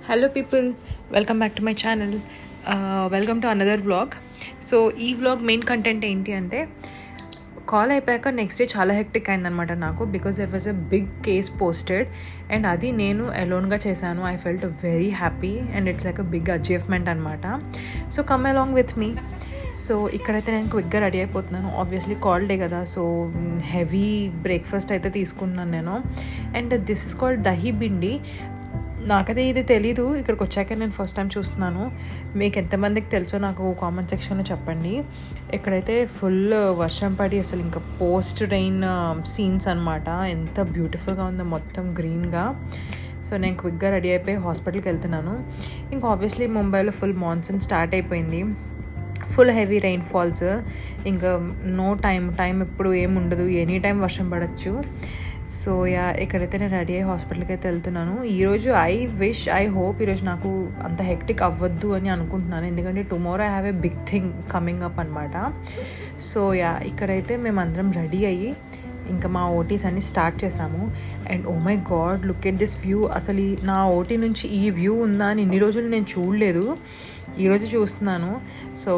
Hello people, welcome back to my channel. Welcome to another vlog. So ఈ vlog main content ఏంటి అంటే, call అయిపోయాక next day చాలా hectic అయిందనమాట నాకు, because there was a big case posted and అది నేను అలోన్గా చేశాను. I felt very happy and it's like a big achievement అనమాట. So come along with me. So ఇక్కడైతే నేను క్విక్గా రెడీ అయిపోతున్నాను. ఆబ్వియస్లీ కాల్ డే కదా, సో హెవీ బ్రేక్ఫాస్ట్ అయితే తీసుకున్నాను నేను. And this is called dahi bhindi. నాకైతే ఇది తెలీదు, ఇక్కడికి వచ్చాక నేను ఫస్ట్ టైం చూస్తున్నాను. మీకు ఎంతమందికి తెలుసో నాకు కామెంట్ సెక్షన్లో చెప్పండి. ఇక్కడైతే ఫుల్ వర్షం పడి అసలు ఇంకా పోస్ట్ రెయిన్ సీన్స్ అనమాట. ఎంత బ్యూటిఫుల్గా ఉందో మొత్తం గ్రీన్గా. సో నేను క్విక్గా రెడీ అయిపోయి హాస్పిటల్కి వెళ్తున్నాను. ఇంకా ఆబ్వియస్లీ ముంబైలో ఫుల్ మాన్సూన్ స్టార్ట్ అయిపోయింది. Full heavy rain falls. ఇంకా నో టైం ఎప్పుడు ఏముండదు, ఎనీ టైం వర్షం పడవచ్చు. సో ఇక్కడైతే నేను రెడీ అయ్యి హాస్పిటల్కి అయితే వెళ్తున్నాను. ఈరోజు ఐ హోప్ ఈరోజు నాకు అంత హెక్టిక్ అవ్వద్దు అని అనుకుంటున్నాను, ఎందుకంటే tomorrow I have a big thing coming up అనమాట. సో ఇక్కడైతే మేమందరం రెడీ అయ్యి ఇంకా మా ఓటీస్ అన్ని స్టార్ట్ చేసాము. And oh my God, look at this view. అసలు నా ఓటీ నుంచి ఈ వ్యూ ఉందా అని ఇన్ని రోజులు నేను చూడలేదు, ఈరోజు చూస్తున్నాను. So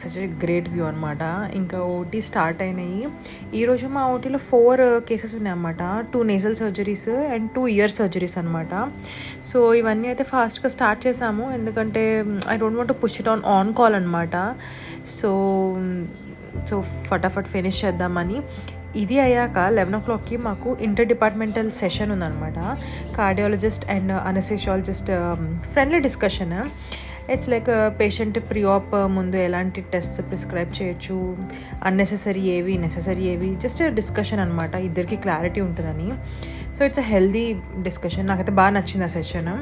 such a great view అనమాట. ఇంకా ఓటీ స్టార్ట్ అయినాయి. ఈరోజు మా ఓటీలో 4 కేసెస్ ఉన్నాయన్నమాట. 2 nasal surgeries and 2 ear surgeries అనమాట. సో ఇవన్నీ అయితే ఫాస్ట్గా స్టార్ట్ చేసాము, ఎందుకంటే I don't want to push it on call అనమాట. సో ఫటాఫట్ ఫినిష్ చేద్దామని. ఇది అయ్యాక 11 o'clockకి మాకు ఇంటర్ డిపార్ట్మెంటల్ సెషన్ ఉందన్నమాట. Cardiologist and anaesthesiologist friendly discussion. It's like patient pre op ముందు ఎలాంటి టెస్ట్ ప్రిస్క్రైబ్ చేయొచ్చు, అన్నెసెసరీ ఏవి, నెసెసరీ ఏవి, జస్ట్ డిస్కషన్ అనమాట. ఇద్దరికి క్లారిటీ ఉంటుందని. So it's a healthy discussion. నాకైతే బాగా నచ్చింది ఆ సెషన్.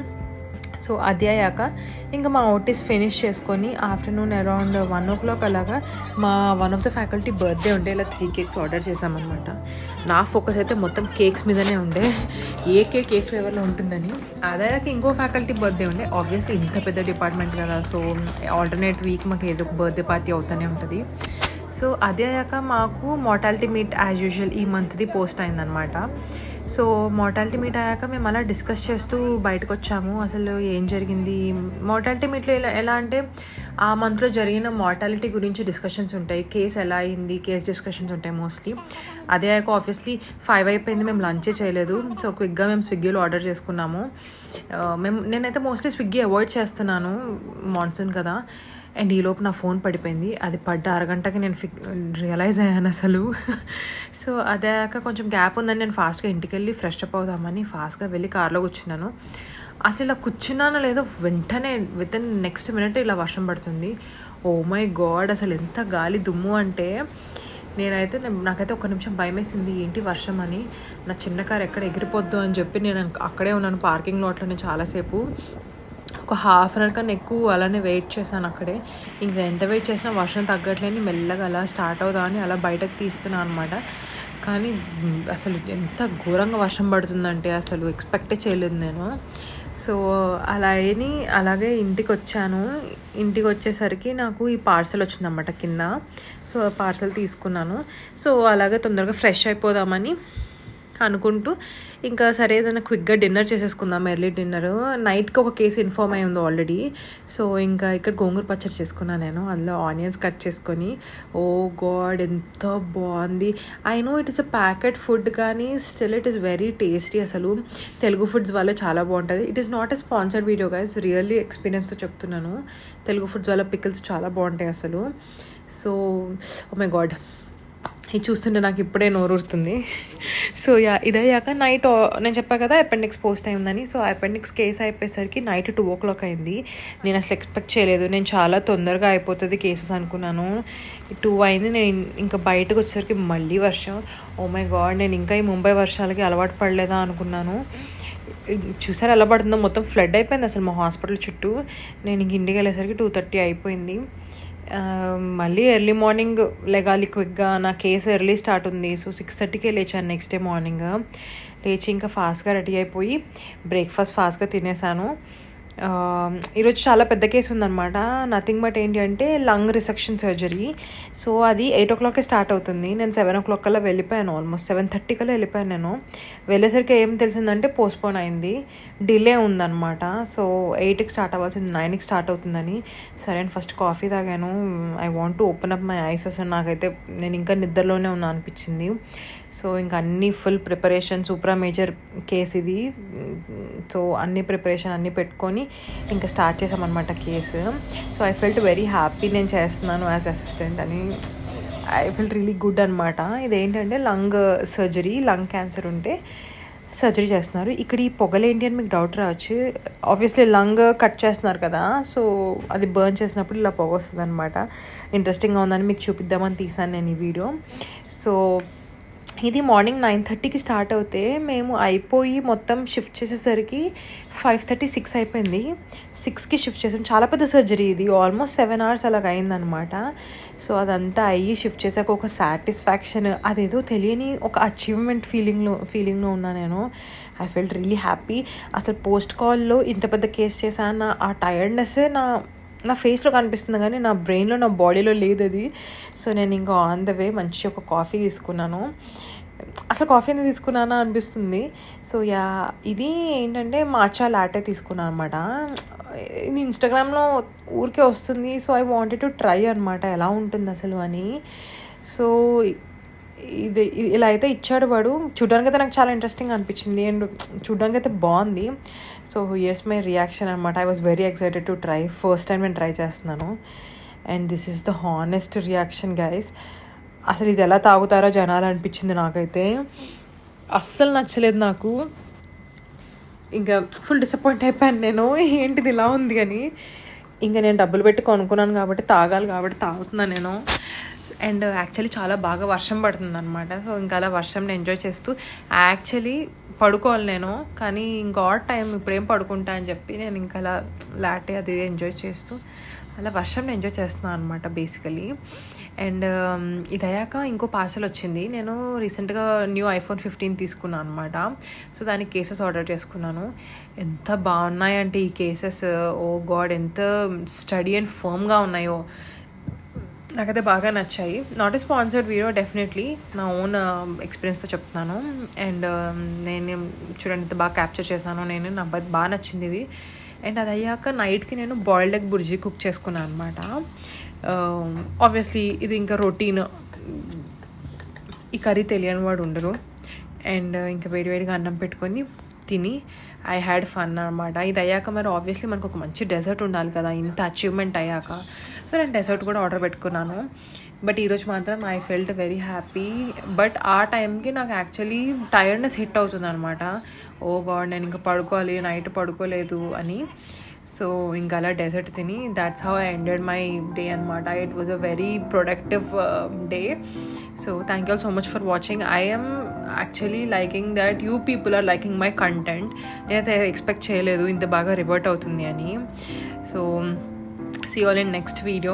సో అది అయ్యాక ఇంకా మా ఓటీస్ ఫినిష్ చేసుకొని ఆఫ్టర్నూన్ అరౌండ్ 1 o'clock అలాగా మా one of the faculty birthday ఉండే, ఇలా 3 కేక్స్ ఆర్డర్ చేసామన్నమాట. నా ఫోకస్ అయితే మొత్తం కేక్స్ మీదనే ఉండే, ఏ కేక్ ఏ ఫ్లేవర్లో ఉంటుందని. అదయ్యాక ఇంకో ఫ్యాకల్టీ బర్త్డే ఉండే. ఆబ్వియస్లీ ఇంత పెద్ద డిపార్ట్మెంట్ కదా, సో ఆల్టర్నేట్ వీక్ మాకు ఏదో ఒక బర్త్డే పార్టీ అవుతూనే ఉంటుంది. సో అదే అయ్యాక మాకు మార్టాలిటీ మీట్ యాజ్ యూజువల్ ఈ మంత్ది పోస్ట్ అయిందనమాట. సో మార్టాలిటీ మీట్ అయ్యాక మేము అలా డిస్కస్ చేస్తూ బయటకు వచ్చాము. అసలు ఏం జరిగింది మార్టాలిటీ మీట్లో, ఎలా అంటే ఆ మంత్లో జరిగిన మార్టాలిటీ గురించి డిస్కషన్స్ ఉంటాయి. కేసు ఎలా అయింది, కేస్ డిస్కషన్స్ ఉంటాయి మోస్ట్లీ. అదే అయ్యాక ఆబ్వియస్లీ 5 అయిపోయింది, మేము లంచే చేయలేదు. సో క్విక్గా మేము స్విగ్గీలో ఆర్డర్ చేసుకున్నాము. నేనైతే మోస్ట్లీ స్విగ్గీ అవాయిడ్ చేస్తున్నాను, మాన్సూన్ కదా. అండ్ ఈలోపు నా ఫోన్ పడిపోయింది. అది పడ్డ అరగంటకి నేను రియలైజ్ అయ్యాను అసలు. సో అదాక కొంచెం గ్యాప్ ఉందని నేను ఫాస్ట్గా ఇంటికి వెళ్ళి ఫ్రెష్ అప్ అవుదామని ఫాస్ట్గా వెళ్ళి కార్లో కూర్చున్నాను. అసలు ఇలా కూర్చున్నానో లేదో వెంటనే వితిన్ నెక్స్ట్ మినిట్ ఇలా వర్షం పడుతుంది. ఓ మై గాడ్, అసలు ఎంత గాలి దుమ్ము అంటే నాకైతే ఒక నిమిషం భయం వేసింది, ఏంటి వర్షం అని. నా చిన్న కారు ఎక్కడ ఎగిరిపోద్దు అని చెప్పి నేను అక్కడే ఉన్నాను పార్కింగ్ లాట్లోనే చాలాసేపు. ఒక హాఫ్ అన్ అవర్ కన్నా ఎక్కువ అలానే వెయిట్ చేశాను అక్కడే. ఇంకా ఎంత వెయిట్ చేసినా వర్షం తగ్గట్లేని మెల్లగా అలా స్టార్ట్ అవుదామని అలా బయటకు తీస్తున్నాను అనమాట. కానీ అసలు ఎంత ఘోరంగా వర్షం పడుతుందంటే అసలు ఎక్స్పెక్టే చేయలేదు నేను. సో అలాగే ఇంటికి వచ్చాను. ఇంటికి వచ్చేసరికి నాకు ఈ పార్సల్ వచ్చిందన్నమాట కింద. సో పార్సల్ తీసుకున్నాను. సో అలాగే తొందరగా ఫ్రెష్ అయిపోదామని అనుకుంటూ ఇంకా సరే ఏదైనా క్విక్గా డిన్నర్ చేసేసుకుందాం, ఎర్లీ డిన్నర్. నైట్కి ఒక కేసు ఇన్ఫార్మ్ అయి ఉంది ఆల్రెడీ. సో ఇంకా ఇక్కడ గోంగూర పచ్చడి చేసుకున్నాను నేను, అందులో ఆనియన్స్ కట్ చేసుకొని. ఓ గాడ్, ఎంత బాగుంది. I know it is a packet food, కానీ still it is very tasty. అసలు తెలుగు ఫుడ్స్ వల్ల చాలా బాగుంటుంది. It is not a sponsored video guys, really ఎక్స్పీరియన్స్తో చెప్తున్నాను. తెలుగు ఫుడ్స్ వల్ల పికిల్స్ చాలా బాగుంటాయి అసలు. సో ఓ మై గాడ్, ఇది చూస్తుంటే నాకు ఇప్పుడే నోరూరుతుంది. సో ఇదయ్యాక నైట్ నేను చెప్పా కదా అపెండిక్స్ పోస్ట్ అయిందని. సో అపెండిక్స్ కేసు అయిపోయేసరికి నైట్ 2 o'clock అయింది. నేను అసలు ఎక్స్పెక్ట్ చేయలేదు, నేను చాలా తొందరగా అయిపోతుంది కేసెస్ అనుకున్నాను. 2 అయింది. నేను ఇంకా బయటకు వచ్చేసరికి మళ్ళీ వర్షం. ఓ మై గాడ్, నేను ఇంకా ఈ ముంబై వర్షాలకి అలవాటు పడలేదా అనుకున్నాను. చూసారు ఎలా పడుతుందో, మొత్తం ఫ్లడ్ అయిపోయింది అసలు మా హాస్పిటల్ చుట్టూ. నేను ఇంక ఇంటికి వెళ్ళేసరికి 2:30 అయిపోయింది. మళ్ళీ ఎర్లీ మార్నింగ్ లెగాలి క్విక్గా. నా కేసు ఎర్లీ స్టార్ట్ ఉంది. సో 6:30కే లేచాను నెక్స్ట్ డే మార్నింగ్. లేచి ఇంకా ఫాస్ట్గా రెడీ అయిపోయి బ్రేక్ఫాస్ట్ ఫాస్ట్గా తినేసాను. ఈరోజు చాలా పెద్ద కేసు ఉందన్నమాట. నథింగ్ బట్ ఏంటి అంటే లంగ్ రిసెక్షన్ సర్జరీ. సో అది 8 o'clock స్టార్ట్ అవుతుంది. నేను 7 o'clock కల్లా వెళ్ళిపోయాను. ఆల్మోస్ట్ 7:30 కల్లా వెళ్ళిపోయాను. నేను వెళ్ళేసరికి ఏం తెలిసిందంటే పోస్ట్పోన్ అయింది, డిలే ఉందన్నమాట. సో 8కి స్టార్ట్ అవ్వాల్సింది 9కి స్టార్ట్ అవుతుందని. సరే అని ఫస్ట్ కాఫీ తాగాను. I want to open up my eyes. అసలు నాకైతే నేను ఇంకా నిద్రలోనే ఉన్నా అనిపించింది. సో ఇంకా అన్ని full preparation, super major case ఇది. సో అన్ని ప్రిపరేషన్ అన్నీ పెట్టుకొని ఇంకా స్టార్ట్ చేసామన్నమాట case. So I felt very happy నేను చేస్తున్నాను యాజ్ అసిస్టెంట్ అని. ఐ ఫెల్ట్ రియలీ గుడ్ అనమాట. ఇదేంటంటే లంగ్ సర్జరీ, లంగ్ క్యాన్సర్ ఉంటే సర్జరీ చేస్తున్నారు. ఇక్కడ ఈ పొగలేంటి అని మీకు డౌట్ రావచ్చు. ఆబ్వియస్లీ లంగ్ కట్ చేస్తున్నారు కదా, సో అది బర్న్ చేసినప్పుడు ఇలా పొగ వస్తుంది అనమాట. ఇంట్రెస్టింగ్గా ఉందని మీకు చూపిద్దామని తీసాను నేను ఈ వీడియో. సో ఇది మార్నింగ్ 9:30కి స్టార్ట్ అవుతే మేము అయిపోయి మొత్తం షిఫ్ట్ చేసేసరికి 5:30, 6 అయిపోయింది. 6కి షిఫ్ట్ చేసాం. చాలా పెద్ద సర్జరీ ఇది, ఆల్మోస్ట్ 7 hours అలాగ అయిందనమాట. సో అదంతా అయ్యి షిఫ్ట్ చేశాక ఒక సాటిస్ఫాక్షన్, అదేదో తెలియని ఒక అచీవ్మెంట్ ఫీలింగ్లో ఉన్నా నేను. I felt really happy. అసలు పోస్ట్ కాల్లో ఇంత పెద్ద కేసు చేశాను, ఆ టైర్డ్నెస్సే నా ఫేస్లో కనిపిస్తుంది కానీ నా బ్రెయిన్లో, నా బాడీలో లేదు అది. సో నేను ఇంకా ఆన్ ద వే మంచి ఒక కాఫీ తీసుకున్నాను. అసలు కాఫీ ఎందుకు తీసుకున్నానా అనిపిస్తుంది. సో ఇది ఏంటంటే మాచా లాటే తీసుకున్నాను అనమాట. ఇది ఇన్స్టాగ్రామ్లో ఊరికే వస్తుంది. So I wanted to try అనమాట ఎలా ఉంటుంది అసలు అని. సో ఇది ఇలా అయితే ఇచ్చాడు వాడు. చూడడానికి అయితే నాకు చాలా ఇంట్రెస్టింగ్ అనిపించింది అండ్ చూడడానికి అయితే బాగుంది. సో హియర్స్ మై రియాక్షన్ అనమాట. I was very excited to try. First time నేను ట్రై చేస్తున్నాను and this is the honest reaction guys. అసలు ఇది ఎలా తాగుతారో జనాలు అనిపించింది నాకైతే. అస్సలు నచ్చలేదు నాకు. ఇంకా ఫుల్ డిసప్పాయింట్ అయిపోయాను నేను, ఏంటిది ఇలా ఉంది అని. ఇంకా నేను డబ్బులు పెట్టి కొనుక్కున్నాను కాబట్టి తాగాలి కాబట్టి తాగుతున్నాను నేను. అండ్ యాక్చువల్లీ చాలా బాగా వర్షం పడుతుంది అనమాట. సో ఇంకా అలా వర్షంని ఎంజాయ్ చేస్తూ యాక్చువల్లీ పడుకోవాలి నేను, కానీ ఇంకా టైం ఇప్పుడేం పడుకుంటా అని చెప్పి నేను ఇంకా అలా లాటే అది ఎంజాయ్ చేస్తూ అలా వర్షంని ఎంజాయ్ చేస్తున్నాను అనమాట బేసికలీ. అండ్ ఇది అయ్యాక ఇంకో పార్సల్ వచ్చింది. నేను రీసెంట్గా న్యూ iPhone 15 తీసుకున్నాను అనమాట. సో దానికి కేసెస్ ఆర్డర్ చేసుకున్నాను. ఎంత బాగున్నాయంటే ఈ కేసెస్, ఓ గాడ్, ఎంత స్టడీ అండ్ ఫర్మ్గా ఉన్నాయో. నాకైతే బాగా నచ్చాయి. Not a sponsored video, definitely నా ఓన్ ఎక్స్పీరియన్స్తో చెప్తున్నాను. అండ్ నేను చూడండి ఎంత బాగా క్యాప్చర్ చేశాను నేను. నాకు బాగా నచ్చింది ఇది. అండ్ అది అయ్యాక నైట్కి నేను బాయిల్డ్ ఎగ్ బుర్జీ కుక్ చేసుకున్నాను అనమాట. ఆబ్వియస్లీ ఇది ఇంకా రొటీన్, ఈ కర్రీ తెలియని వాడు ఉండరు. అండ్ ఇంకా వేడివేడిగా అన్నం పెట్టుకొని తిని ఐ హ్యాడ్ ఫన్ అనమాట. ఇది అయ్యాక మరి ఆబ్వియస్లీ మనకు ఒక మంచి డెజర్ట్ ఉండాలి కదా ఇంత అచీవ్మెంట్ అయ్యాక. సో నేను డెజర్ట్ కూడా ఆర్డర్ పెట్టుకున్నాను. బట్ ఈరోజు మాత్రం I felt very happy. But ఆ టైంకి నాకు యాక్చువల్లీ టైర్డ్నెస్ హిట్ అవుతుంది అనమాట. ఓ గాడ్, నేను ఇంకా పడుకోవాలి, నైట్ పడుకోలేదు అని. సో ఇంకా అలా డెజర్ట్ తిని that's how I ended my day అనమాట. It was a very productive day. So thank you all so much for watching. I am actually liking that you people are liking my content. నేనైతే expect చేయలేదు ఇంత బాగా revert అవుతుంది అని. So see you all in next video.